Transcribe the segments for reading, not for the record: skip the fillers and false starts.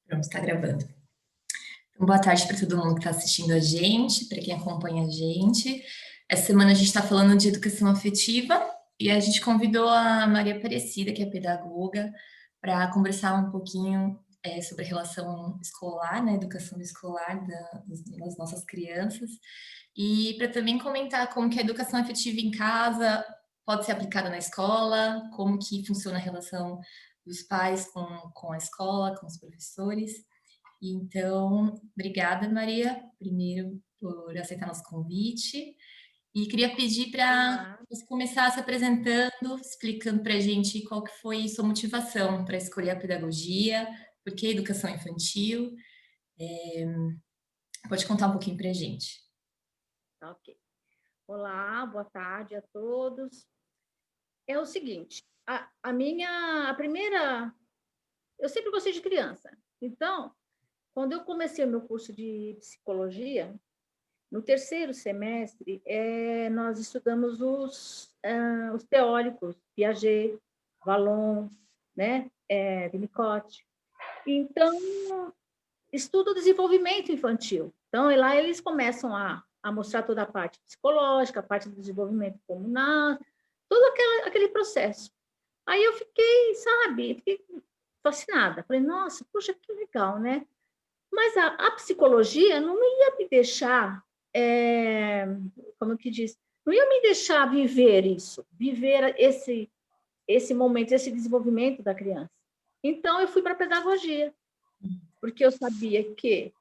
Pronto, está gravando. Então, boa tarde para todo mundo que está assistindo a gente, para quem acompanha a gente. Essa semana a gente está falando de educação afetiva e a gente convidou a Maria Aparecida, que é pedagoga, para conversar um pouquinho sobre a relação escolar, né, educação escolar das nossas crianças, e para também comentar como que a educação afetiva em casa pode ser aplicada na escola, como que funciona a relação dos pais com a escola, com os professores. Então, obrigada, Maria, primeiro por aceitar nosso convite. E queria pedir para Olá, você começar se apresentando, explicando para a gente qual que foi sua motivação para escolher a pedagogia, por que educação infantil. Pode contar um pouquinho para a gente. tá ok. Olá, boa tarde a todos. É o seguinte, a primeira, eu sempre gostei de criança. Então, quando eu comecei o meu curso de psicologia, no terceiro semestre, nós estudamos os teóricos, Piaget, Vallon, né, Winnicott. Então, estuda o desenvolvimento infantil. Então, lá eles começam a mostrar toda a parte psicológica, a parte do desenvolvimento comunal, todo aquele processo. Aí eu fiquei, sabe, fiquei fascinada. Falei, nossa, puxa, que legal, né? Mas a psicologia não ia me deixar, como que diz, não ia me deixar viver isso, viver esse momento, esse desenvolvimento da criança. Então, eu fui para a pedagogia, porque eu sabia que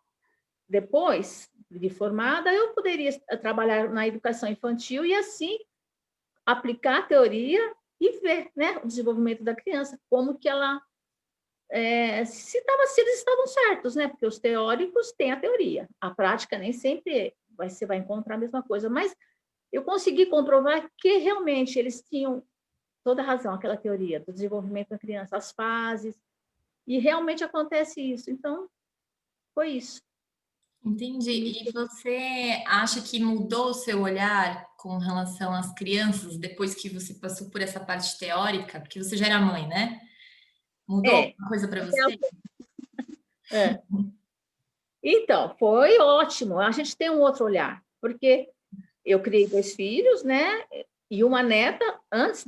depois de formada, eu poderia trabalhar na educação infantil e, assim, aplicar a teoria e ver, né, o desenvolvimento da criança, como que ela... se eles estavam certos, né? Porque os teóricos têm a teoria, a prática nem sempre você vai encontrar a mesma coisa, mas eu consegui comprovar que realmente eles tinham toda a razão, aquela teoria do desenvolvimento da criança, as fases, e realmente acontece isso. Então, foi isso Entendi. que me E fez. você acha que mudou o seu olhar com relação às crianças depois que você passou por essa parte teórica? Porque você já era mãe, né? Mudou É, alguma coisa para você? é. Então, foi ótimo. A gente tem um outro olhar, porque eu criei 2 filhos, né, e uma neta antes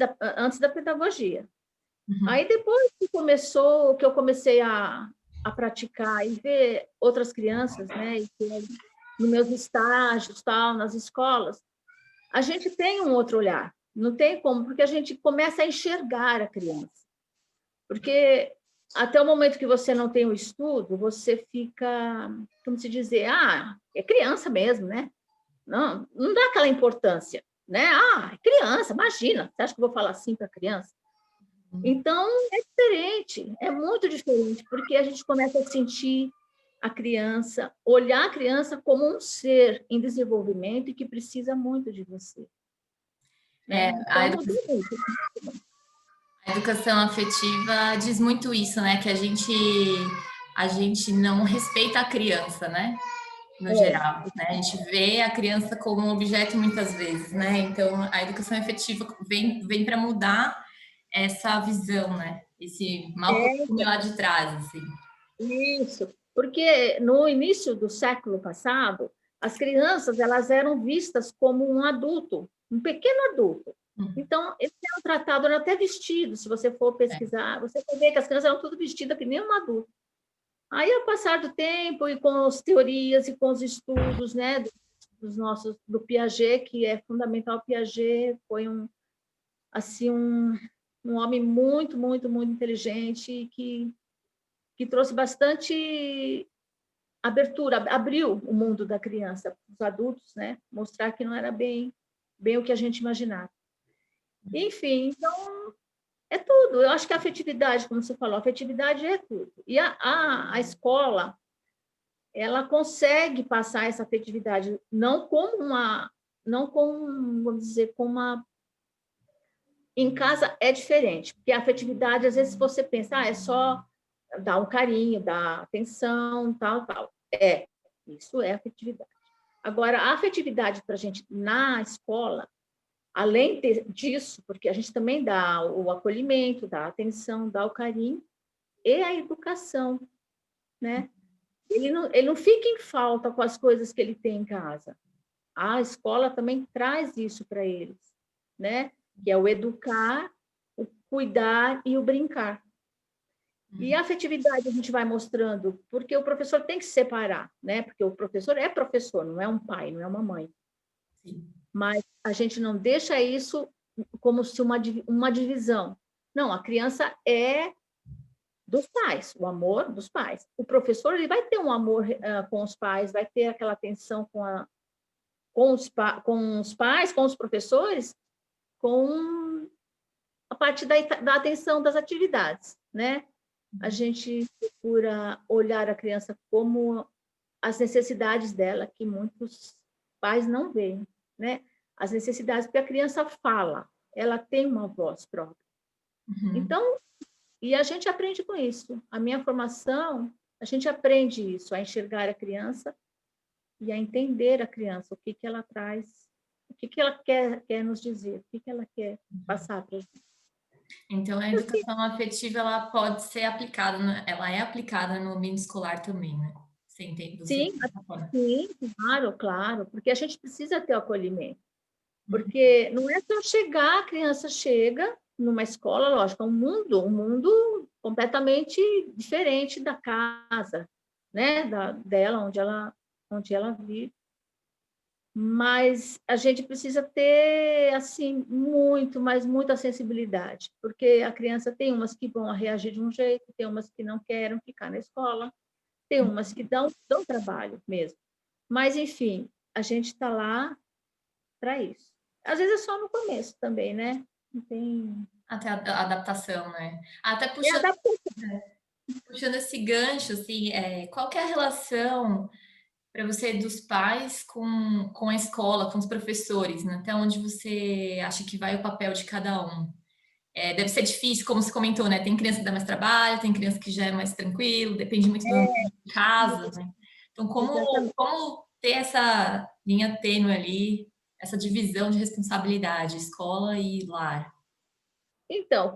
da pedagogia. Uhum. Aí depois que eu comecei a praticar e ver outras crianças, né, e ter nos meus estágios, tal, nas escolas, a gente tem um outro olhar. Não tem como, porque a gente começa a enxergar a criança. Porque até o momento que você não tem o estudo, você fica, como se dizer, é criança mesmo, né? Não dá aquela importância, né? É criança, imagina, você acha que eu vou falar assim para a criança? Então, é diferente, é muito diferente, porque a gente começa a sentir a criança, olhar a criança como um ser em desenvolvimento e que precisa muito de você, É, né? Então, mudou muito. a educação afetiva diz muito isso, né? Que a gente não respeita a criança, né? No É, geral, né? A gente vê a criança como um objeto muitas vezes, né? Então, a educação afetiva vem para mudar essa visão, né? Esse mal costume é lá de trás, assim. isso, porque no início do século passado, as crianças elas eram vistas como um adulto, um pequeno adulto. Uhum. Então, eles eram tratados, eram até vestidos, se você for É. pesquisar, você vai ver que as crianças eram tudo vestidas que nem um adulto. Aí, ao passar do tempo e com as teorias e com os estudos, né, do Piaget, que é fundamental, Piaget foi assim, um homem muito, muito, muito inteligente que trouxe bastante abertura, abriu o mundo da criança para os adultos, né, mostrar que não era bem o que a gente imaginava. Enfim, então, é tudo. Eu acho que a afetividade, como você falou, a afetividade é tudo. E a escola, ela consegue passar essa afetividade não como, vamos dizer, como uma... Em casa é diferente, porque a afetividade, às vezes, você pensa, é só dar um carinho, dar atenção, tal, tal. Isso é afetividade. Agora, a afetividade para a gente na escola, além disso, porque a gente também dá o acolhimento, dá a atenção, dá o carinho, e a educação. né? Ele não fica em falta com as coisas que ele tem em casa. A escola também traz isso para eles, né? Que é o educar, o cuidar e o brincar. E a afetividade a gente vai mostrando, porque o professor tem que se separar, né? Porque o professor é professor, não é um pai, não é uma mãe. Sim. Mas a gente não deixa isso como se uma divisão. Não, a criança é dos pais, o amor dos pais. O professor ele vai ter um amor com os pais, vai ter aquela atenção com os pais, com os professores, com a parte da atenção das atividades, né? A gente procura olhar a criança como as necessidades dela, que muitos pais não veem, né? As necessidades, porque a criança fala, ela tem uma voz própria. Uhum. Então, e a gente aprende com isso. A minha formação, a gente aprende isso, a enxergar a criança e a entender a criança, o que que ela traz, o que que ela quer nos dizer, o que que ela quer passar para a gente. Então, a educação afetiva, ela pode ser aplicada, ela é aplicada no ambiente escolar também, né? Você entende? Você Sim, dessa forma. sim, claro, claro, porque a gente precisa ter o acolhimento. Porque não é só chegar, a criança chega numa escola, lógico, é um mundo completamente diferente da casa, né, dela, onde ela vive. Mas a gente precisa ter, assim, muito, mas muita sensibilidade, porque a criança tem umas que vão reagir de um jeito, tem umas que não querem ficar na escola, tem umas que dão trabalho mesmo. Mas, enfim, a gente está lá para isso. Às vezes é só no começo também, né? Não tem. Até a adaptação, né? Até É adaptação. puxando esse gancho, assim, qual que é a relação para você dos pais com a escola, com os professores, né? Até onde você acha que vai o papel de cada um? Deve ser difícil, como você comentou, né? Tem criança que dá mais trabalho, tem criança que já é mais tranquilo, depende muito do ambiente de casa, né? Então, Exatamente. como ter essa linha tênue ali, essa divisão de responsabilidade, escola e lar? Então,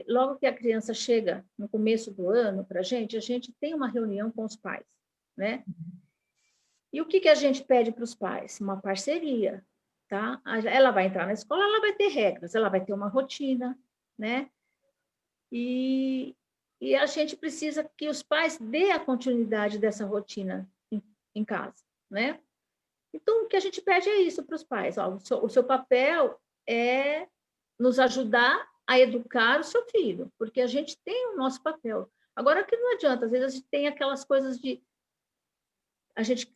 logo que a criança chega no começo do ano para a gente tem uma reunião com os pais, né? E o que a gente pede para os pais? Uma parceria, tá? Ela vai entrar na escola, ela vai ter regras, ela vai ter uma rotina, né? E, e a gente precisa que os pais dê a continuidade dessa rotina em casa, né? Então, o que a gente pede é isso para os pais. Ó, o seu papel é nos ajudar a educar o seu filho, porque a gente tem o nosso papel. Agora, que não adianta, às vezes a gente tem aquelas coisas de...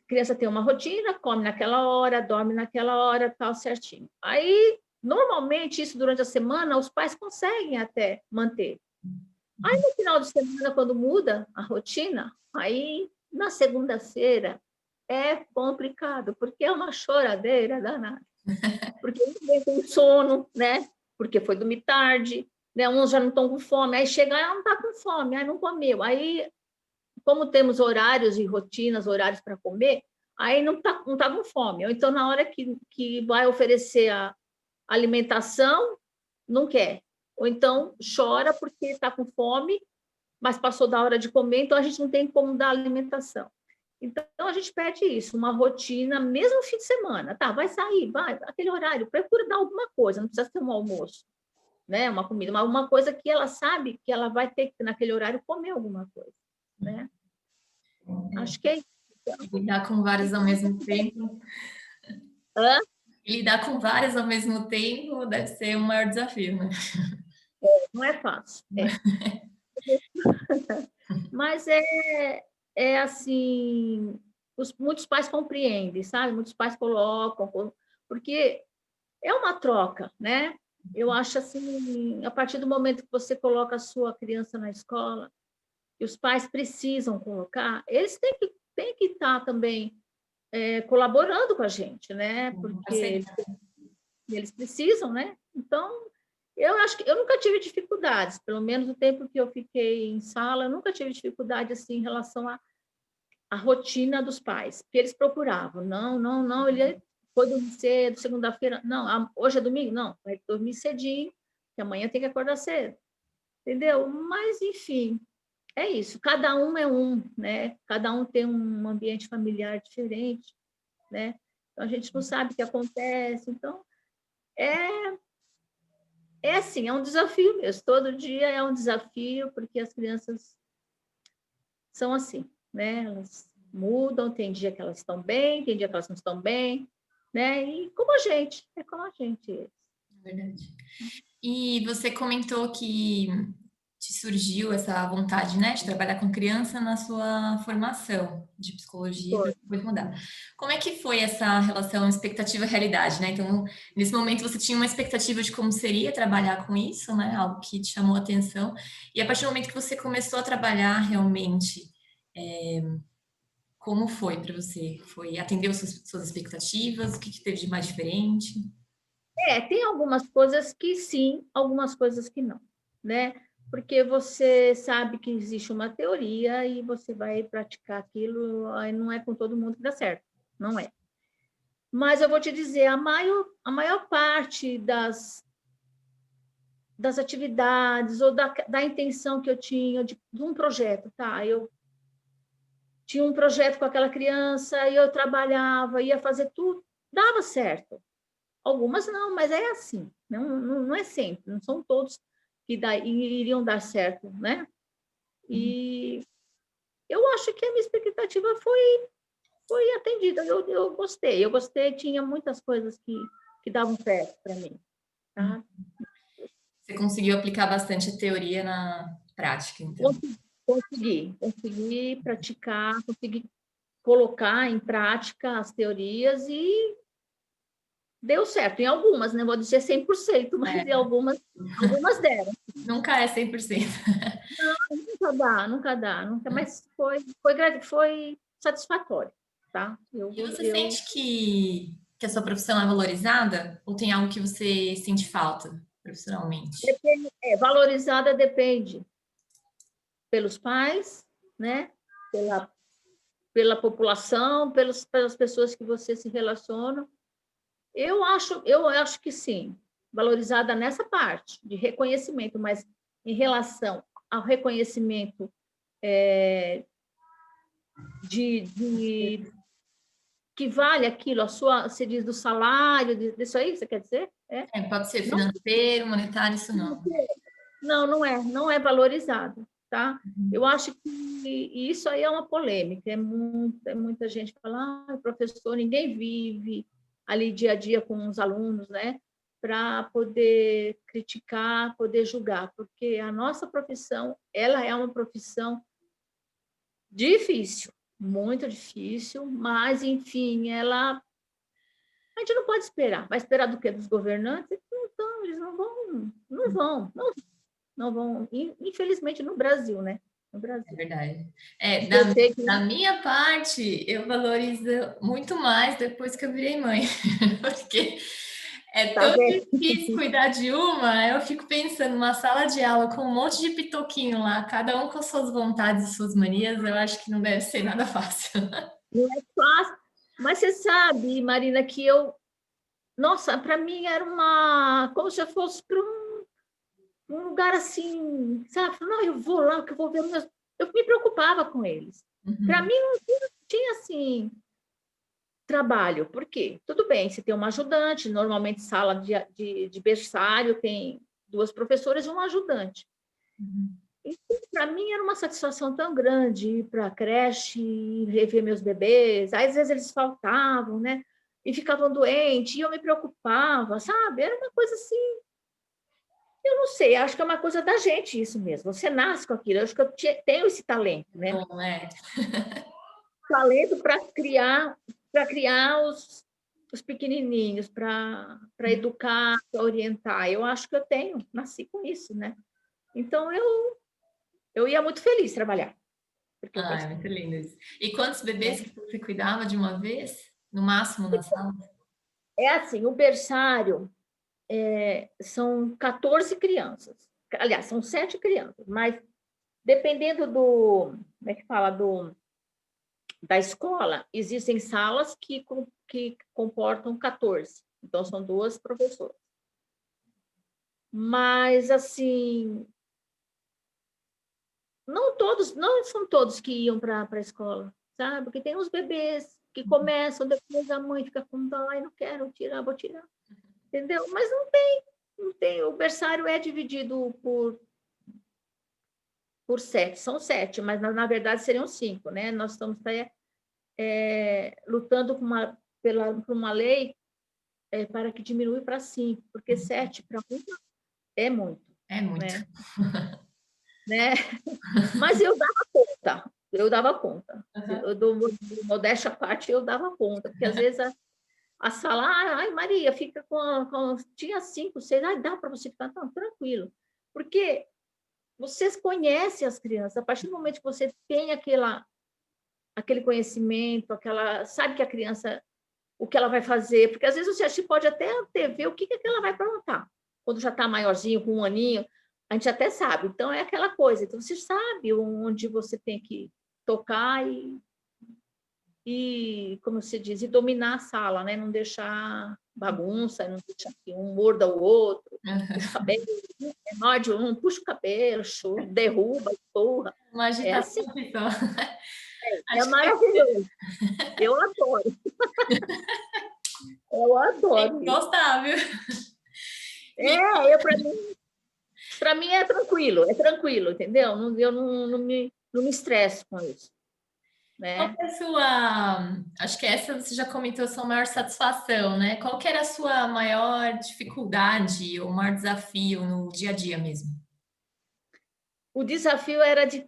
criança tem uma rotina, come naquela hora, dorme naquela hora, tal, certinho. Aí, normalmente, isso durante a semana, os pais conseguem até manter. Aí, no final de semana, quando muda a rotina, aí, na segunda-feira, é complicado, porque é uma choradeira danada. Porque um vem com sono, né? Porque foi dormir tarde, né? Uns já não estão com fome, aí chega, não está com fome, aí não comeu. Aí, como temos horários e rotinas, horários para comer, aí não tá com fome. Ou então, na hora que vai oferecer a alimentação, não quer. Ou então chora porque está com fome, mas passou da hora de comer, então a gente não tem como dar alimentação. Então, a gente pede isso, uma rotina, mesmo fim de semana. Tá, vai sair, vai, aquele horário, procura dar alguma coisa, não precisa ser um almoço, né? Uma comida, mas uma coisa que ela sabe que ela vai ter que, naquele horário, comer alguma coisa, né? Acho que é isso. Lidar com vários ao mesmo tempo. Hã? E lidar com vários ao mesmo tempo deve ser o maior desafio, né? Não é fácil, é. Mas é assim, muitos pais compreendem, sabe? Muitos pais colocam, porque é uma troca, né? Eu acho assim, a partir do momento que você coloca a sua criança na escola, e os pais precisam colocar, eles têm que estar também colaborando com a gente, né? Porque eles precisam, né? Então, eu acho que eu nunca tive dificuldades, pelo menos o tempo que eu fiquei em sala, eu nunca tive dificuldade assim em relação à rotina dos pais, porque eles procuravam, não, não, não, ele foi dormir cedo, segunda-feira, não, hoje é domingo, não, vai dormir cedinho, que amanhã tem que acordar cedo, entendeu? Mas, enfim, é isso, cada um é um, né? Cada um tem um ambiente familiar diferente, né? Então, a gente não sabe o que acontece. Então, é, é assim, é um desafio mesmo. Todo dia é um desafio, porque as crianças são assim, né? Elas mudam, tem dia que elas estão bem, tem dia que elas não estão bem, né? E como a gente, é como a gente. Verdade. E você comentou que te surgiu essa vontade, né, de trabalhar com criança na sua formação de psicologia para depois mudar. Como é que foi essa relação expectativa-realidade, né? Então, nesse momento você tinha uma expectativa de como seria trabalhar com isso, né? Algo que te chamou a atenção. E a partir do momento que você começou a trabalhar realmente, como foi para você? Foi atender as suas expectativas? O que teve de mais diferente? Tem algumas coisas que sim, algumas coisas que não, né? Porque você sabe que existe uma teoria e você vai praticar aquilo, aí não é com todo mundo que dá certo, não é. Mas eu vou te dizer, a maior parte das atividades ou da intenção que eu tinha de um projeto, tá? Eu tinha um projeto com aquela criança e eu trabalhava, ia fazer tudo, dava certo. Algumas não, mas é assim, não é sempre, não são todos que iriam dar certo, né? E eu acho que a minha expectativa foi atendida, eu gostei, tinha muitas coisas que davam certo para mim, tá? Você conseguiu aplicar bastante a teoria na prática, então. Consegui praticar, consegui colocar em prática as teorias e deu certo, em algumas, né? Vou dizer 100%, mas em É, algumas deram. nunca é 100%. Nunca dá, nunca, mas foi satisfatório, tá? E você sente que a sua profissão é valorizada? Ou tem algo que você sente falta profissionalmente? Valorizada depende pelos pais, né? Pela, pela população, pelas pessoas que você se relaciona. Eu acho que sim, valorizada nessa parte de reconhecimento, mas em relação ao reconhecimento de que vale aquilo, você diz do salário, disso aí, você quer dizer? É, pode ser Não, financeiro, monetário, isso não. não é valorizado, tá? Eu acho que isso aí é uma polêmica, muita gente que fala, professor, ninguém vive ali dia a dia com os alunos, né? Para poder criticar, poder julgar, porque a nossa profissão, ela é uma profissão difícil, muito difícil, mas, enfim, a gente não pode esperar. Vai esperar do quê? Dos governantes? Então, eles não vão, infelizmente, no Brasil, né? No É Brasil. verdade. É, Eu sei que da minha parte, eu valorizo muito mais depois que eu virei mãe. Porque é tá tão vendo? difícil cuidar de uma, eu fico pensando numa sala de aula com um monte de pitoquinho lá, cada um com as suas vontades e suas manias, eu acho que não deve ser nada fácil. Não é fácil. Mas você sabe, Marina, que nossa, para mim era como se eu fosse para um lugar assim, sabe? Não, eu vou lá, que eu vou ver meus. Eu me preocupava com eles. Para Uhum, mim não tinha assim trabalho. Por quê? Tudo bem, você tem uma ajudante, normalmente sala de berçário tem duas professoras e um ajudante. uhum. Então, para mim era uma satisfação tão grande ir para a creche e rever meus bebês. Aí, às vezes eles faltavam, né? E ficavam doentes, e eu me preocupava, sabe? Era uma coisa assim, eu não sei, acho que é uma coisa da gente isso mesmo. Você nasce com aquilo, eu acho que eu tenho esse talento, né? Bom, é. Talento para criar os pequenininhos, para educar, para orientar. Eu acho que eu tenho, nasci com isso, né? Então eu ia muito feliz trabalhar, porque eu Ah, é gostava. muito lindo isso. E quantos bebês Né? que você cuidava de uma vez? No máximo na sala? É assim, o berçário são 14 crianças. Aliás, são 7 crianças, mas dependendo como é que fala, da escola, existem salas que comportam 14. Então, são duas professoras. Mas, assim, não são todos que iam para a escola, sabe? Porque tem uns bebês que começam, depois a mãe fica com dó, ai, não quero tirar, vou tirar. Entendeu? Mas não tem. O berçário é dividido por 7, são 7, mas na verdade seriam 5, né? Nós estamos lutando por uma lei para que diminua para 5, porque 7 para uma é muito. É muito. Né? Mas eu dava conta. Uhum. Eu dou modéstia à parte, eu dava conta, porque às vezes a sala, ai, Maria, fica tinha 5, 6, ai, dá para você ficar tranquilo, porque vocês conhecem as crianças, a partir do momento que você tem aquele conhecimento, sabe que a criança, o que ela vai fazer, porque às vezes você pode até ver o que ela vai aprontar, quando já está maiorzinho, com 1 aninho, a gente até sabe, então é aquela coisa, então você sabe onde você tem que tocar e como se diz, e dominar a sala, né? Não deixar bagunça, não deixar que um morda o outro, puxa o cabelo, morde puxa o cabelo, derruba, empurra. Uma agitação Assim. só. É maravilhoso. Eu adoro. Eu adoro. Gostar, viu? Para mim é tranquilo, entendeu? Eu não me estresso com isso. Né? Qual que é a sua... Acho que essa você já comentou a sua maior satisfação, né? Qual que era a sua maior dificuldade ou maior desafio no dia a dia mesmo? O desafio era de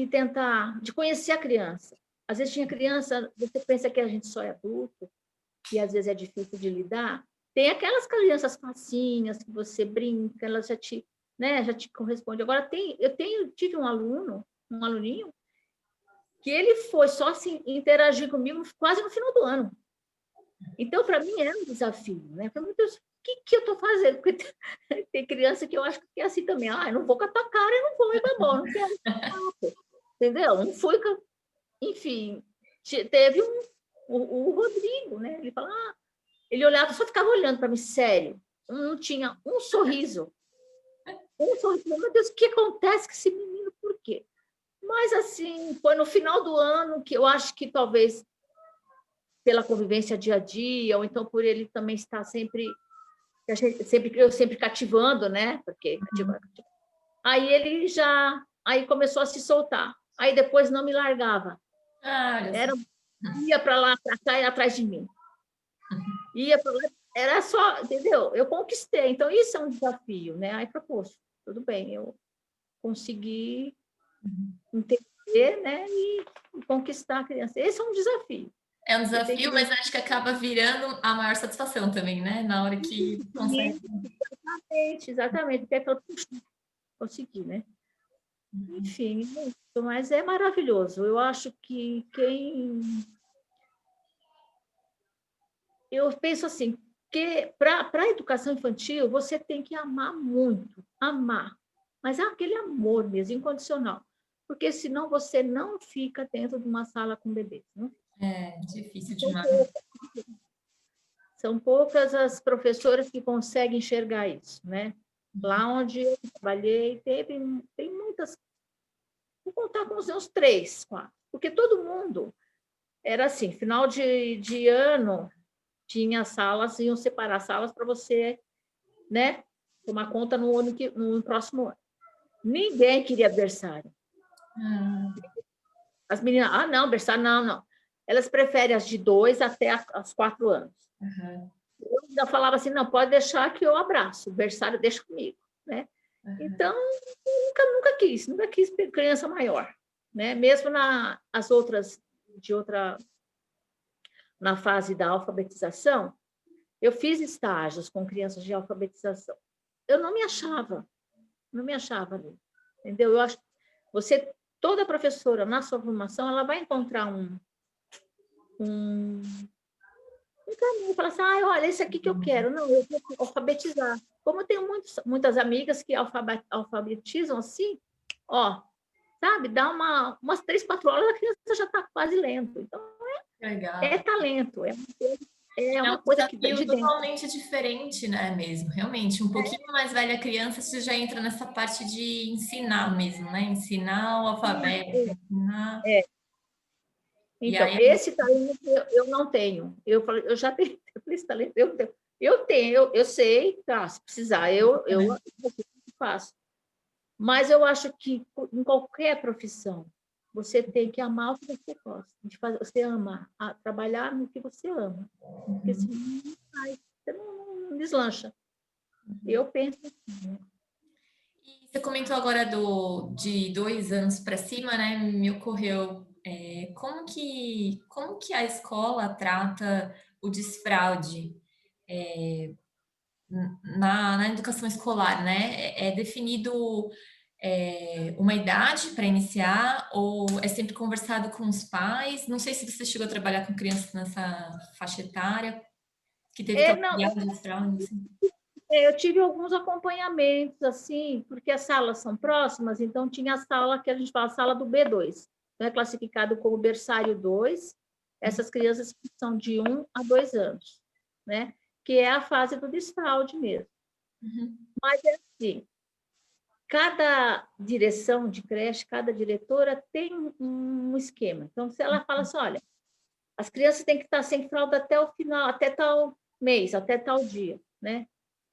tentar, de conhecer a criança. Às vezes tinha criança, você pensa que a gente só é adulto, e às vezes é difícil de lidar. Tem aquelas crianças facinhas que você brinca, elas já te corresponde. Agora, tive um aluninho, que ele foi só assim, interagir comigo quase no final do ano. Então, para mim, era um desafio. Né? Falei, meu Deus, o que eu estou fazendo? Porque tem criança que eu acho que é assim também. Eu não vou com a tua cara, eu não vou, tá bom, não quero. Entendeu? Não fui. Enfim, teve o Rodrigo, né? Ele fala, ele olhava, só ficava olhando para mim, sério. Não tinha um sorriso. Meu Deus, o que acontece com esse menino? Por quê? Mas, assim, foi no final do ano que eu acho que talvez pela convivência dia a dia, ou então por ele também estar sempre cativando, né? Porque aí ele aí começou a se soltar. Aí depois não me largava. Ia para lá, para cá, e atrás de mim. Ia para lá, era só, entendeu? Eu conquistei. Então isso é um desafio, né? Aí poxa, tudo bem, eu consegui entender, né? E conquistar a criança. Esse é um desafio. É um desafio, mas acho que acaba virando a maior satisfação também, né? Na hora que consegue. Exatamente. Porque é consegui, né? Enfim, mas é maravilhoso. Eu acho que eu penso assim, que para a educação infantil você tem que amar muito, amar. Mas é aquele amor mesmo, incondicional. Porque senão você não fica dentro de uma sala com bebês. Não? É difícil demais. São poucas as professoras que conseguem enxergar isso, né? Lá onde eu trabalhei, tem muitas. Vou contar com uns 3, 4. Porque todo mundo era assim, final de ano, tinha salas, iam separar salas para você, né? Tomar conta no próximo ano. Ninguém queria berçário. As meninas, não, berçário, não. Elas preferem as de 2 até as 4 anos. Eu ainda falava assim, não, pode deixar que eu abraço, o berçário deixa comigo, né? Então, nunca quis criança maior, né? Mesmo as outras, na fase da alfabetização, eu fiz estágios com crianças de alfabetização. Eu não me achava ali, entendeu? Eu acho que toda professora, na sua formação, ela vai encontrar um caminho, falar assim, olha, esse aqui que eu quero. Não, eu vou alfabetizar. Como eu tenho muitas amigas que alfabetizam assim, sabe? Dá umas 3, 4 horas, a criança já está quase lendo. Então, é talento, é uma coisa É É um uma coisa que desafio de dentro. totalmente diferente, né, mesmo, realmente. Um pouquinho mais velha a criança, você já entra nessa parte de ensinar mesmo, né? Ensinar o alfabeto, ensinar. É, E então, aí, esse talento eu não tenho. Eu falei, eu já tenho esse talento, eu sei, tá, se precisar, eu faço. Mas eu acho que em qualquer profissão, você tem que amar o que você gosta, de fazer, você ama trabalhar no que você ama, porque senão não sai, você não deslancha. Eu penso assim, né? e você comentou agora de 2 anos para cima, né? Me ocorreu, como que a escola trata o desfraude na educação escolar, né? É definido uma idade para iniciar ou é sempre conversado com os pais? Não sei se você chegou a trabalhar com crianças nessa faixa etária, que teve que Não, auxiliar no desfraude, assim. eu tive alguns acompanhamentos, assim, porque as salas são próximas, então tinha a sala que a gente fala, a sala do B2, né, classificado como berçário 2, essas crianças que são de 1 a 2 anos, né, que é a fase do desfraude mesmo. Uhum, Mas é assim, cada direção de creche, cada diretora tem um esquema. Então, se ela fala assim, olha, as crianças têm que estar sem fralda até o final, até tal mês, até tal dia, né?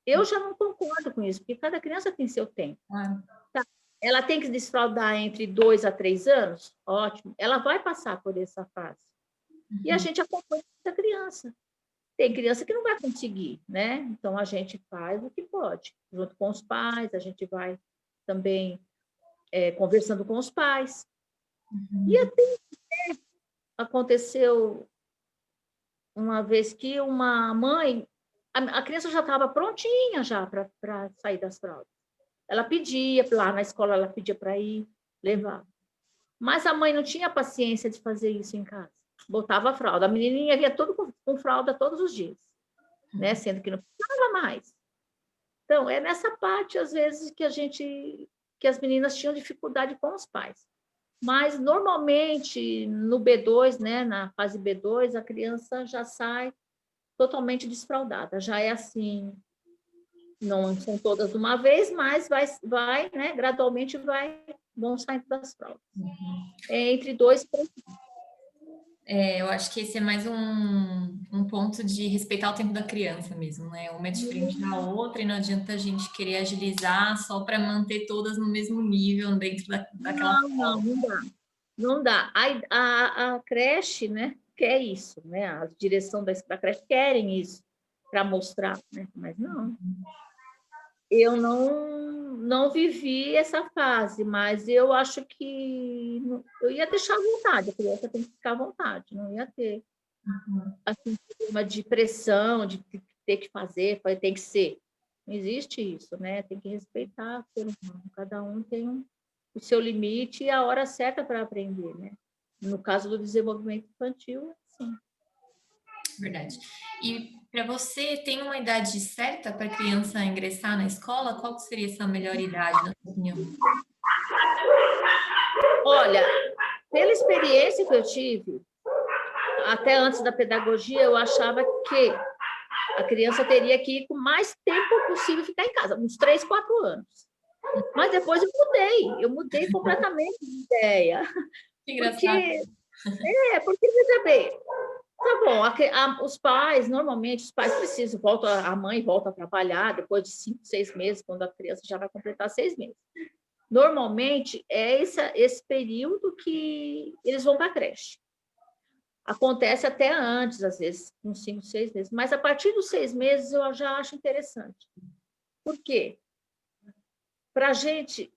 Eu já não concordo com isso, porque cada criança tem seu tempo. claro. Tá? Ela tem que desfraldar entre 2 a 3 anos, ótimo. Ela vai passar por essa fase. E a Uhum, gente acompanha essa criança. Tem criança que não vai conseguir, né? Então a gente faz o que pode, junto com os pais, a gente vai também conversando com os pais. E uhum. até aconteceu uma vez que uma mãe, a criança já estava prontinha já para sair das fraldas. Ela pedia, lá na escola ela pedia para ir levar. Mas a mãe não tinha paciência de fazer isso em casa. Botava a fralda. A menininha vinha todo com fralda todos os dias, né? Sendo que não precisava mais. Então, é nessa parte, às vezes, que as meninas tinham dificuldade com os pais. Mas, normalmente, no B2, né, na fase B2, a criança já sai totalmente desfraldada. Já é assim, não são todas de uma vez, mas né, gradualmente vão saindo das fraldas. É entre 2 e 3. Eu acho que esse é mais um ponto de respeitar o tempo da criança mesmo, né? Uma é diferente da outra e não adianta a gente querer agilizar só para manter todas no mesmo nível dentro daquela Não, não, prova. não dá. Não dá. A creche, né, quer isso, né? A direção da creche querem isso para mostrar, né? Mas não. Eu não vivi essa fase, mas eu acho que eu ia deixar à vontade, a criança tem que ficar à vontade, não ia ter assim, uma de pressão, de ter que fazer, tem que ser. Não existe isso, né? Tem que respeitar o ser humano. Cada um tem o seu limite e a hora certa para aprender, né? No caso do desenvolvimento infantil, sim. Verdade. E para você, tem uma idade certa para a criança ingressar na escola? Qual que seria essa melhor idade, na sua opinião? Olha, pela experiência que eu tive, até antes da pedagogia, eu achava que a criança teria que ir com mais tempo possível ficar em casa, uns 3, 4 anos. Mas depois eu mudei completamente de ideia. Que engraçado. Porque, porque veja bem, tá bom, os pais, normalmente, os pais precisam, a mãe volta a trabalhar depois de 5, 6 meses, quando a criança já vai completar 6 meses. Normalmente, é esse período que eles vão para a creche. Acontece até antes, às vezes, com 5, 6 meses, mas a partir dos 6 meses eu já acho interessante. Por quê? Para a gente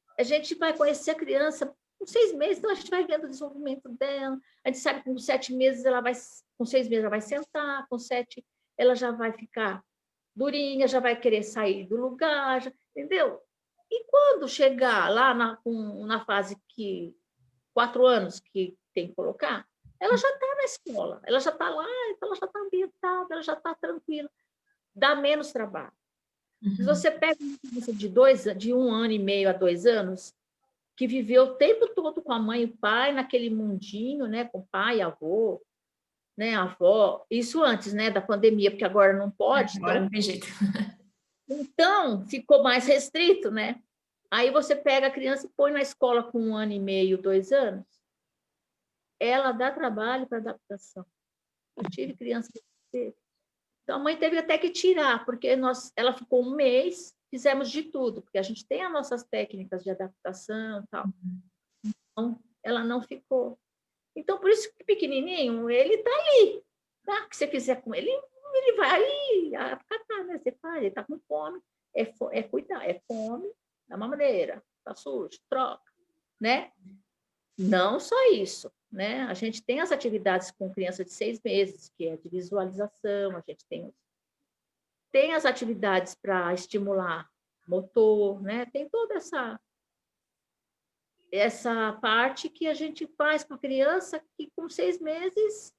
vai conhecer a criança com 6 meses, então a gente vai vendo o desenvolvimento dela, a gente sabe que com 7 meses com 6 meses ela vai sentar, com 7 ela já vai ficar durinha, já vai querer sair do lugar, entendeu? E quando chegar lá na fase que 4 anos que tem que colocar, ela já está na escola, ela já está lá, então ela já está ambientada, ela já está tranquila, dá menos trabalho. Se Uhum. você pega uma criança de 1 ano e meio a 2 anos, que viveu o tempo todo com a mãe e o pai naquele mundinho, né, com pai, avô, né, a avó, isso antes, né, da pandemia, porque agora não pode, Agora não tem jeito. então ficou mais restrito, né? Aí você pega a criança e põe na escola com 1 ano e meio, 2 anos, ela dá trabalho para adaptação. Eu tive criança que teve. Então, a mãe teve até que tirar, porque ela ficou 1 mês, fizemos de tudo, porque a gente tem as nossas técnicas de adaptação e tal. Então, ela não ficou. Então, por isso que pequenininho, ele está ali. Tá? O que você fizer com ele, ele vai ali, acatar, né? Você faz, ele está com fome, é cuidar, é fome, da maneira, está sujo, troca, né? Não só isso, né? A gente tem as atividades com criança de 6 meses, que é de visualização, a gente tem as atividades para estimular motor, né? Tem toda essa parte que a gente faz com a criança que com 6 meses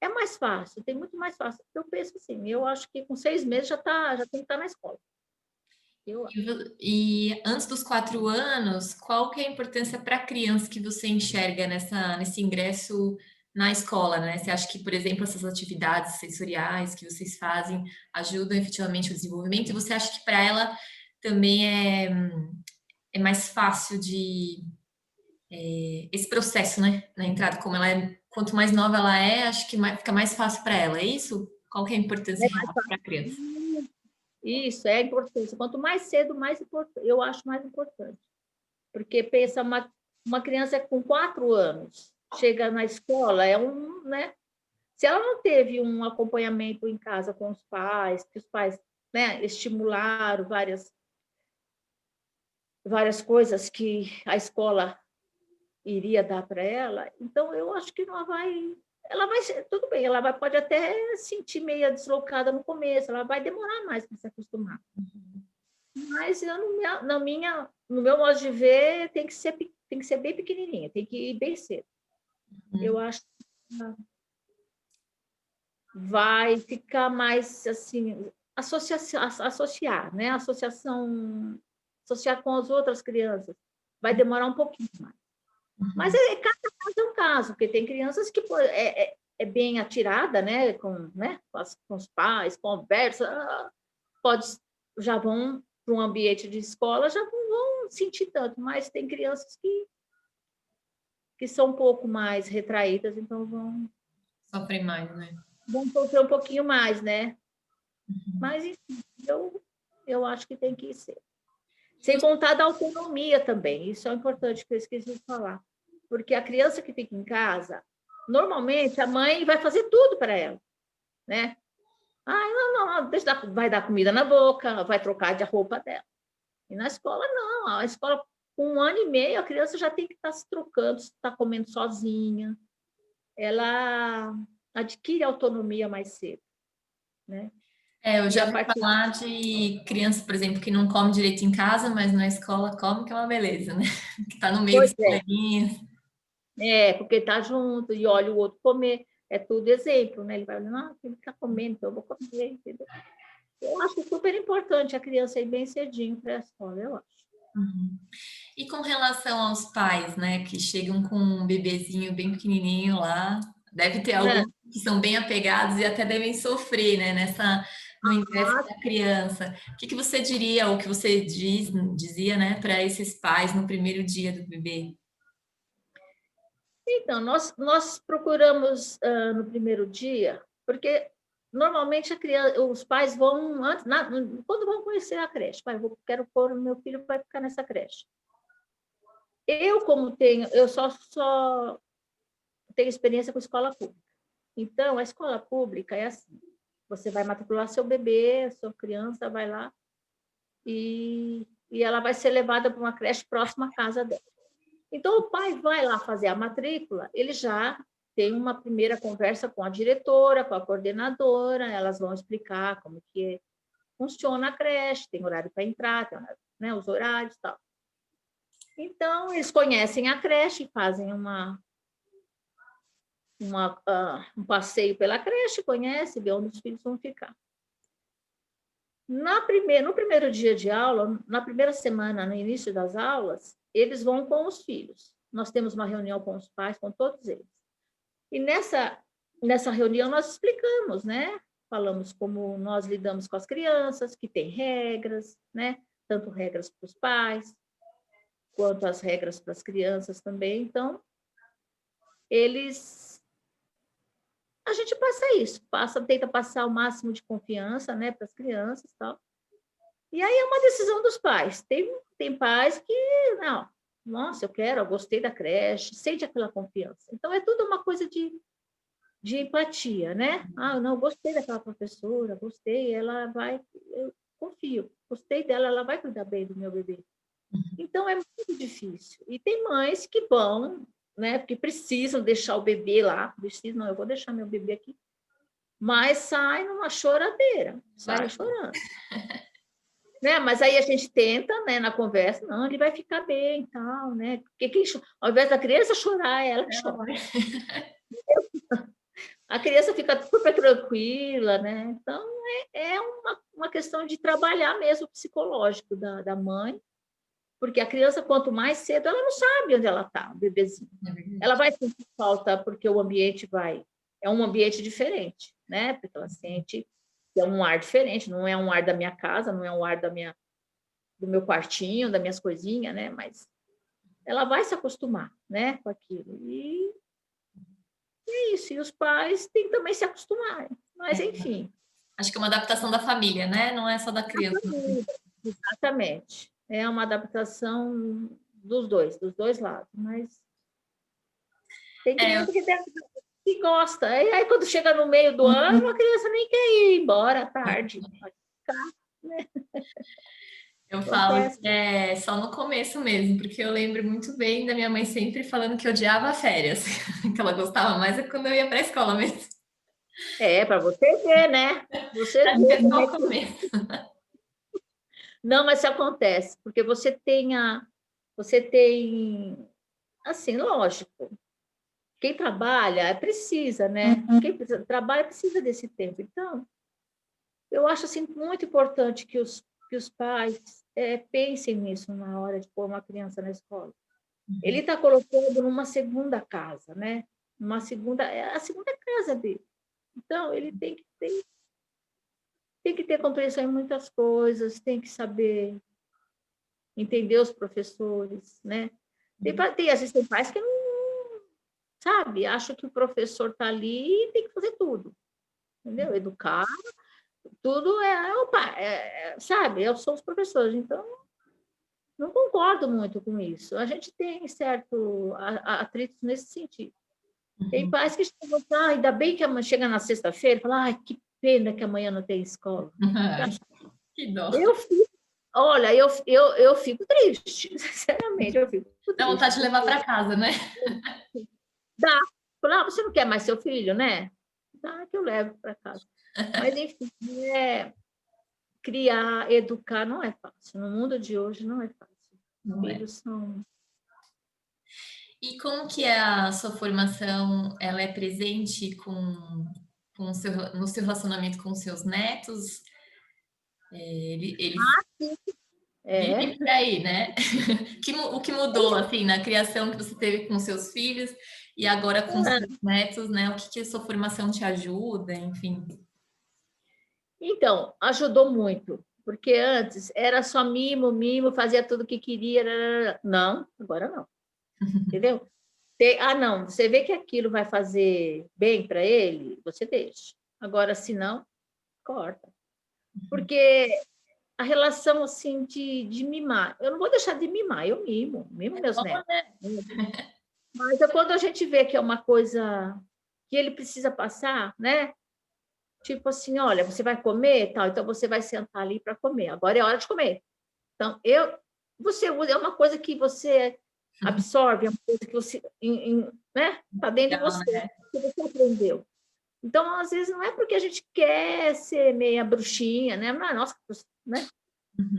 é mais fácil, tem muito mais fácil. Eu penso assim, eu acho que com 6 meses já tem que estar na escola. E antes dos 4 anos, qual que é a importância para a criança que você enxerga nesse ingresso na escola, né? Você acha que, por exemplo, essas atividades sensoriais que vocês fazem ajudam efetivamente o desenvolvimento? E você acha que para ela também é mais fácil esse processo, né? Na entrada, quanto mais nova ela é, acho que fica mais fácil para ela, é isso? Qual que é a importância É mais para a criança? Isso, é importante. Quanto mais cedo, mais importante. Eu acho mais importante. Porque pensa, uma criança com 4 anos, chega na escola, né? Se ela não teve um acompanhamento em casa com os pais, que os pais, né, estimularam várias coisas que a escola iria dar para ela, então eu acho que ela vai ser, tudo bem, pode até sentir meio deslocada no começo, ela vai demorar mais para se acostumar. Mas eu, no meu modo de ver, tem que ser bem pequenininha, tem que ir bem cedo. Eu acho que vai ficar mais assim, associar, né? Associar com as outras crianças. Vai demorar um pouquinho mais. Mas cada caso é um caso, porque tem crianças que é bem atirada, né? Com os pais, conversa, já vão para um ambiente de escola, já não vão sentir tanto, mas tem crianças que são um pouco mais retraídas, então Sofrem mais, né? vão sofrer um pouquinho mais, né? Mas, enfim, eu acho que tem que ser. Sem contar da autonomia também, isso é importante que eu esqueci de falar. Porque a criança que fica em casa, normalmente a mãe vai fazer tudo para ela, né? Não, vai dar comida na boca, vai trocar de roupa dela. E na escola, não. A escola, com 1 ano e meio, a criança já tem que estar se trocando, está comendo sozinha. Ela adquire autonomia mais cedo, né? Eu E já a ouvi partir falar de criança, por exemplo, que não come direito em casa, mas na escola come, que é uma beleza, né? Que está no meio dos Pois é, coleguinhas. porque está junto e olha o outro comer. É tudo exemplo, né? Ele vai olhando, ele está comendo, então eu vou comer, entendeu? Eu acho super importante a criança ir bem cedinho para a escola, eu acho. E com relação aos pais, né, que chegam com um bebezinho bem pequenininho lá, deve ter É. alguns que são bem apegados e até devem sofrer, né, no ingresso Ah, da criança. O que que você diria, ou que você dizia, né, para esses pais no primeiro dia do bebê? então, nós procuramos no primeiro dia, porque normalmente os pais vão, quando vão conhecer a creche, pai, quero pôr, meu filho vai ficar nessa creche. Eu só tenho experiência com escola pública. Então, a escola pública é assim, você vai matricular seu bebê, sua criança vai lá e ela vai ser levada para uma creche próxima à casa dela. Então, o pai vai lá fazer a matrícula, ele já tem uma primeira conversa com a diretora, com a coordenadora, elas vão explicar como que funciona a creche, tem horário para entrar, tem horário, né, os horários e tal. Então, eles conhecem a creche, fazem um passeio pela creche, conhece, vê onde os filhos vão ficar. No primeiro dia de aula, na primeira semana, no início das aulas, eles vão com os filhos. Nós temos uma reunião com os pais, com todos eles. E nessa reunião nós explicamos, né? Falamos como nós lidamos com as crianças, que tem regras, né? Tanto regras para os pais, quanto as regras para as crianças também. Então, a gente passa isso, tenta passar o máximo de confiança, né, para as crianças e tal. E aí é uma decisão dos pais. Tem pais que, não, nossa, eu gostei da creche, sente aquela confiança. Então, é tudo uma coisa de empatia, né? Ah, não, gostei daquela professora, gostei, eu confio, gostei dela, ela vai cuidar bem do meu bebê. Então, é muito difícil. E tem mães que vão, né, porque precisam deixar o bebê lá, não, eu vou deixar meu bebê aqui, mas sai numa choradeira, sai chorando. Né? Mas aí a gente tenta, né, na conversa, não, ele vai ficar bem e tal, né? Porque ao invés da criança chorar, é ela que chora. A criança fica super tranquila, né? Então, é uma questão de trabalhar mesmo o psicológico da mãe, porque a criança, quanto mais cedo, ela não sabe onde ela está, o bebezinho. Ela vai sentir falta porque o ambiente é um ambiente diferente, né? Porque ela sente que é um ar diferente, não é um ar da minha casa, não é um ar do meu quartinho, das minhas coisinhas, né? Mas ela vai se acostumar, né, com aquilo. E é isso. E os pais têm que também se acostumar. Mas, enfim. Acho que é uma adaptação da família, né? Não é só da criança. Exatamente. É uma adaptação dos dois lados. Mas tem criança que gosta. E aí, quando chega no meio do ano, a criança nem quer ir embora à tarde. Pode ficar, né? Eu falo que é só no começo mesmo, porque eu lembro muito bem da minha mãe sempre falando que odiava férias, que ela gostava mais é quando eu ia para a escola mesmo. Para você ver, né? Você É vê só o começo. Não, mas isso acontece, porque você tem, assim, lógico, quem trabalha precisa, né? Quem trabalha precisa desse tempo. Então, eu acho assim muito importante que os pais pensem nisso na hora de pôr uma criança na escola. Ele está colocando numa segunda casa, né? É a segunda casa dele. Então, ele tem que ter compreensão em muitas coisas, tem que saber entender os professores, né? Às vezes tem pais que não, sabe, acham que o professor está ali e tem que fazer tudo, entendeu? Educar, tudo sabe, são os professores, então não concordo muito com isso. A gente tem certo atritos nesse sentido. Tem pais que chegam, ainda bem que amanhã chega na sexta-feira e fala, que pena que amanhã não tem escola. Que dó. Olha, eu fico triste, sinceramente, eu fico triste. Dá vontade de levar para casa, né? Dá. Falar, você não quer mais seu filho, né? Dá que eu levo para casa. Mas, enfim, criar, educar não é fácil. No mundo de hoje não é fácil. Os filhos são... E como que é a sua formação? Ela é presente no seu relacionamento com os seus netos? Eles vivem por aí, né? O que mudou, assim, na criação que você teve com seus filhos e agora com os seus netos, né? O que a sua formação te ajuda, enfim? Então, ajudou muito, porque antes era só mimo, mimo, fazia tudo o que queria. Não, agora não. Entendeu? Não, você vê que aquilo vai fazer bem para ele, você deixa. Agora, se não, corta. Porque a relação assim de mimar, eu não vou deixar de mimar, eu mimo meus netos. Mas quando a gente vê que é uma coisa que ele precisa passar, né? Tipo assim, olha, você vai comer, tal, então você vai sentar ali para comer. Agora é hora de comer. Então, você usa, é uma coisa que você absorve, é uma coisa que você, né? Está dentro de você, que você aprendeu. Então, às vezes, não é porque a gente quer ser meia bruxinha, né? Mas, nossa, né?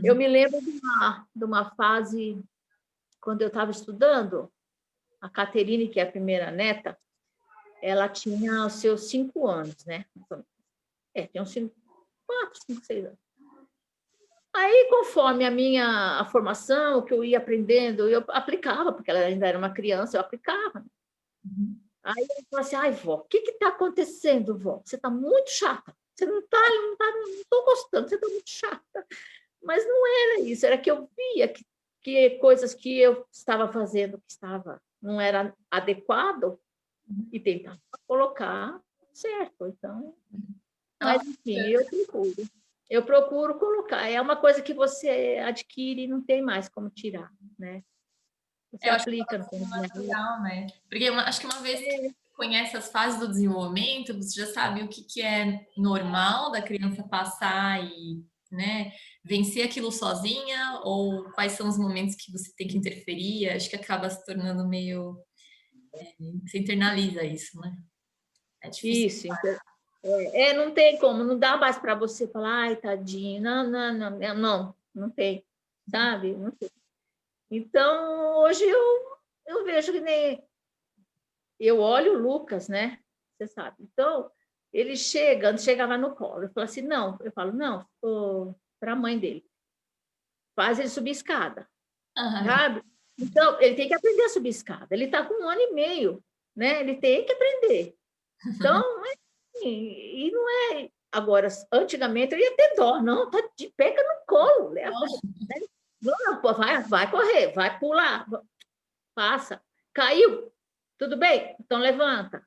Eu me lembro de uma fase, quando eu estava estudando, a Caterine, que é a primeira neta, ela tinha os seus 5 anos, né? Tinha uns 4, 5, 6 anos. Aí, conforme a formação, o que eu ia aprendendo, eu aplicava, porque ela ainda era uma criança, eu aplicava. Aí eu falo assim, ai, vó, o que está acontecendo, vó? Você está muito chata. Você não estou gostando, você está muito chata. Mas não era isso, era que eu via que coisas que eu estava fazendo que não era adequado e tentava colocar certo. Então, mas, Nossa, enfim, eu procuro colocar. É uma coisa que você adquire e não tem mais como tirar, né? Você eu acho que aplica acaba no sendo dia. natural, né? Porque acho que uma vez que você conhece as fases do desenvolvimento, você já sabe o que, que é normal da criança passar e, né, vencer aquilo sozinha, ou quais são os momentos que você tem que interferir. Acho que acaba se tornando meio. Você internaliza isso, né? É difícil. Isso, então, não tem como, não dá mais para você falar, ai, tadinho, não tem, sabe? Não tem. Então, hoje eu vejo que nem. Eu olho o Lucas, né? Você sabe. Então, ele chegava no colo, eu falo assim, não, eu falo, não, para a mãe dele, faz ele subir escada, Ai, sabe? Então, ele tem que aprender a subir escada, ele está com 1 ano e meio, né? Ele tem que aprender. Então, e não é. Agora, antigamente eu ia ter dó, não, tá de pega no colo, leva. Né? Não, pô, vai correr, vai pular, passa. Caiu, tudo bem? Então levanta.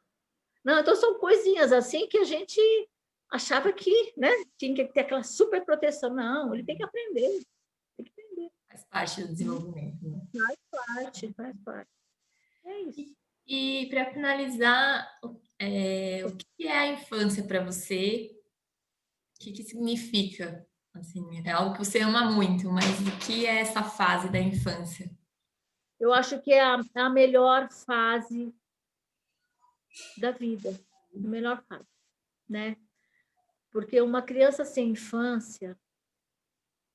Não, então são coisinhas assim que a gente achava que, né, tinha que ter aquela super proteção. Não, ele tem que aprender, tem que aprender. faz parte do desenvolvimento, né? Faz parte, faz parte. É isso. E para finalizar, o que é a infância para você? O que que significa? Assim, é algo que você ama muito, mas o que é essa fase da infância? Eu acho que é a melhor fase da vida, a melhor fase, né? Porque uma criança sem infância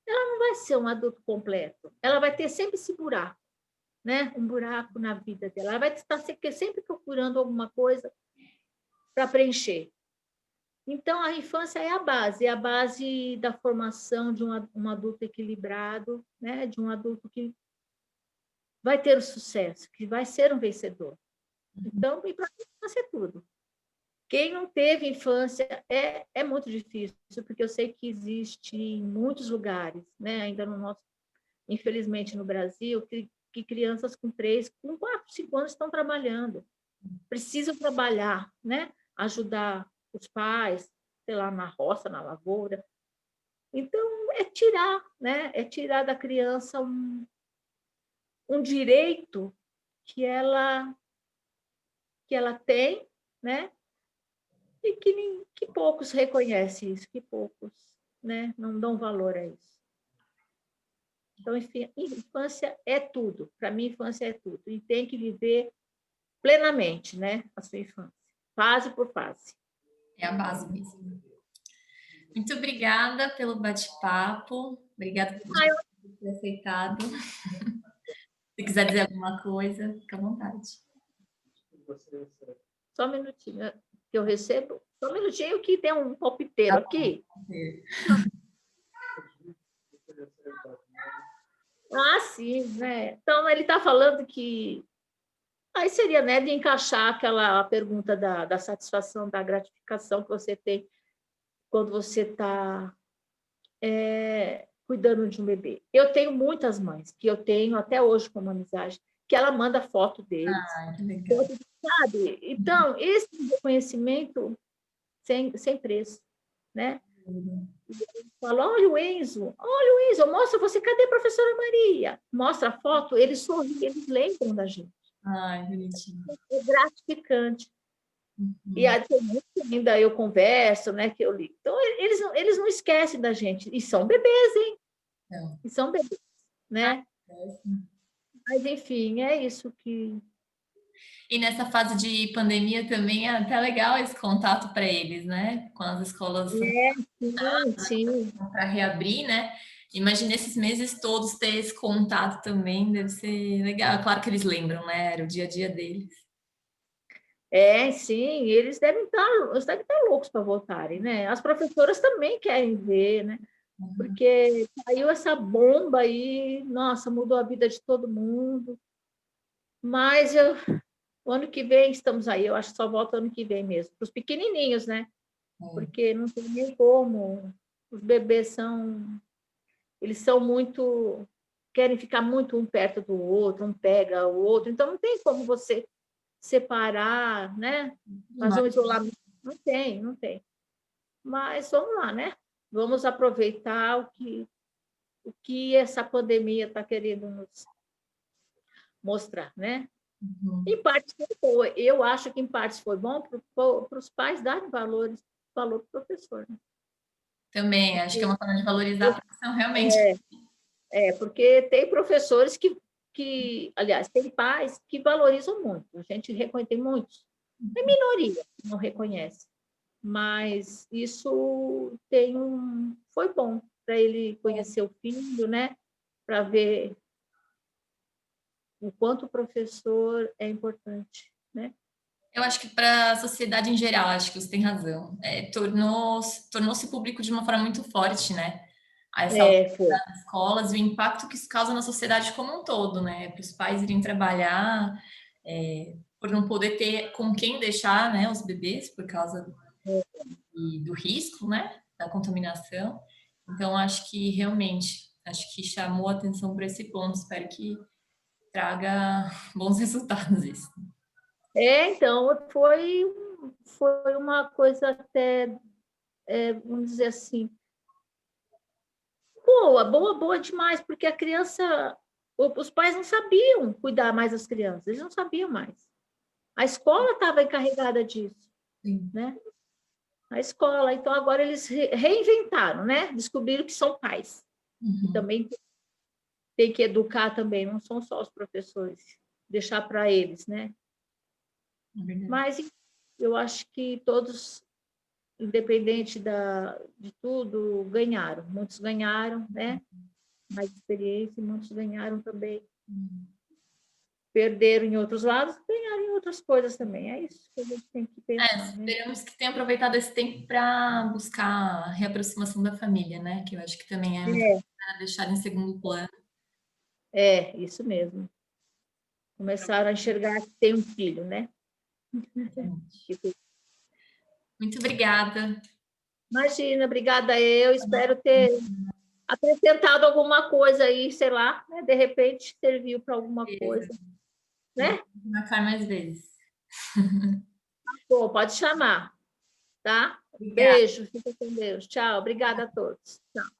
não vai ser um adulto completo. Ela vai ter sempre esse buraco, né? Um buraco na vida dela. Ela vai estar sempre procurando alguma coisa para preencher. Então, a infância é a base da formação de um adulto equilibrado, né? De um adulto que vai ter o sucesso, que vai ser um vencedor. Então, e para mim, infância é tudo. Quem não teve infância é muito difícil, porque eu sei que existe em muitos lugares, né? Ainda no nosso, infelizmente no Brasil, que crianças com 3, com 4, 5 anos estão trabalhando. Precisam trabalhar, né? Ajudar os pais, sei lá, na roça, na lavoura. Então, é tirar, né? É tirar da criança um direito que ela tem, né? E que poucos reconhecem isso, que poucos, né? Não dão valor a isso. Então, enfim, infância é tudo. Para mim, infância é tudo. E tem que viver plenamente, né? A sua infância, fase por fase. É a base mesmo. Muito obrigada pelo bate-papo. Obrigada por ter aceitado. Se quiser dizer alguma coisa, fica à vontade. Só um minutinho que eu recebo. Só um minutinho que tem um palpiteiro aqui. Ah, sim, né? Então, ele está falando que aí seria, né, de encaixar aquela pergunta da satisfação, da gratificação que você tem quando você está cuidando de um bebê. Eu tenho muitas mães, que eu tenho até hoje como amizade, que ela manda foto deles, Ah, que legal. sabe? Então, esse reconhecimento sem preço, né? Fala, olha o Enzo, mostra você, cadê a professora Maria? Mostra a foto, eles sorriem, eles lembram da gente. Ai, bonitinho. É gratificante. E aí, ainda eu converso, né, que eu ligo. Então, eles não esquecem da gente. E são bebês, hein? Então, E são bebês, né? Mas, enfim, é isso que... e nessa fase de pandemia também é até legal esse contato para eles, né? Com as escolas Sim, sim. para reabrir, né? Imagina esses meses todos ter esse contato também, deve ser legal. Claro que eles lembram, né? Era o dia a dia deles. Sim, eles devem estar loucos para voltarem, né? As professoras também querem ver, né? Porque caiu essa bomba aí, nossa, mudou a vida de todo mundo. Mas O ano que vem estamos aí, eu acho que só volta ano que vem mesmo, para os pequenininhos, né? É. Porque não tem nem como. Os bebês eles são muito, querem ficar muito um perto do outro, um pega o outro, então não tem como você separar, né? Fazer um Demais. isolamento. Não tem, não tem. Mas vamos lá, né? Vamos aproveitar o que essa pandemia está querendo nos mostrar, né? Uhum. Em parte foi, eu acho que em parte foi bom para os pais darem valor para o professor, né? Também, acho que é Porque, uma forma de valorizar a profissão, realmente. porque tem professores aliás, tem pais que valorizam muito, a gente reconhece, tem muitos, é minoria que não reconhece, mas isso foi bom para ele conhecer o filho, né? Para ver o quanto o professor é importante, né? Eu acho que para a sociedade em geral, acho que você tem razão. Tornou-se público de uma forma muito forte, né? Essa Foi. das escolas e o impacto que isso causa na sociedade como um todo, né? Para os pais irem trabalhar, por não poder ter com quem deixar, né, os bebês por causa do risco, né, da contaminação. Então, acho que realmente, acho que chamou a atenção para esse ponto. Espero que traga bons resultados isso. Então, foi uma coisa até, vamos dizer assim, boa demais, porque a criança, os pais não sabiam cuidar mais das crianças, eles não sabiam mais. A escola estava encarregada disso, Sim. né? A escola, então agora eles reinventaram, né? Descobriram que são pais. E Uhum. também tem que educar também, não são só os professores, deixar para eles, né? É verdade. Mas eu acho que todos, independente de tudo, ganharam. Muitos ganharam, né? Mais experiência, e muitos ganharam também. Perderam em outros lados, ganharam em outras coisas também. É isso que a gente tem que pensar, né? Esperamos que tenha aproveitado esse tempo para buscar a reaproximação da família, né? Que eu acho que também é muito deixado em segundo plano. Isso mesmo. Começaram a enxergar que tem um filho, né? Muito obrigada. Imagina, obrigada eu. Espero ter acrescentado alguma coisa aí, sei lá, né? De repente serviu para alguma coisa, né? Vou marcar mais vezes. Pô, pode chamar, tá? Obrigada. Beijo, fica com Deus. Tchau, obrigada a todos. Tchau.